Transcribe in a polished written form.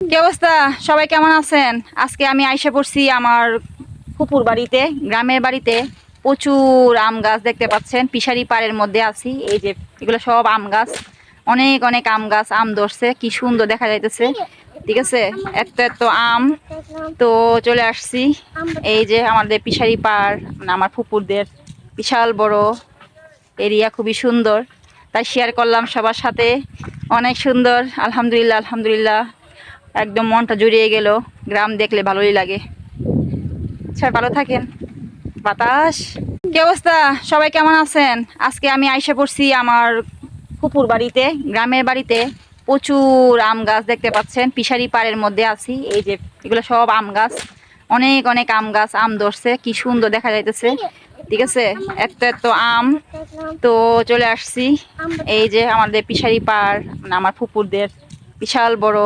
কি অবস্থা? সবাই কেমন আছেন? আজকে আমি আইসা পড়ছি আমার ফুপুর বাড়িতে, গ্রামের বাড়িতে। প্রচুর আম গাছ দেখতে পাচ্ছেন, পিশারি পাড়ের মধ্যে আছি। এই যে এগুলো সব আম গাছ, অনেক অনেক আম গাছ, আম ধরছে, কি সুন্দর দেখা যাইতেছে। ঠিক আছে, এত এত আম। তো চলে আসছি, এই যে আমাদের পিশারি পাড়, মানে আমার ফুপুরদের বিশাল বড় এরিয়া, খুবই সুন্দর। তাই শেয়ার করলাম সবার সাথে। অনেক সুন্দর, আলহামদুলিল্লাহ আলহামদুলিল্লাহ। একদম মনটা জুড়িয়ে গেল। গ্রাম দেখলে ভালোই লাগে। স্যার ভালো থাকেন। বাতাস। কি অবস্থা? সবাই কেমন আছেন? আজকে আমি আইসা পড়ছি আমার ফুপুর বাড়িতে, গ্রামের বাড়িতে। প্রচুর আম গাছ দেখতে পাচ্ছেন, পিশারি পাড়ের মধ্যে আছি। এই যে এগুলো সব আম গাছ, অনেক অনেক আম গাছ, আম ধরছে, কি সুন্দর দেখা যাইতেছে। ঠিক আছে, এত এত আম। তো চলে আসছি, এই যে আমাদের পিশারি পাড়, মানে আমার ফুপুরদের বিশাল বড়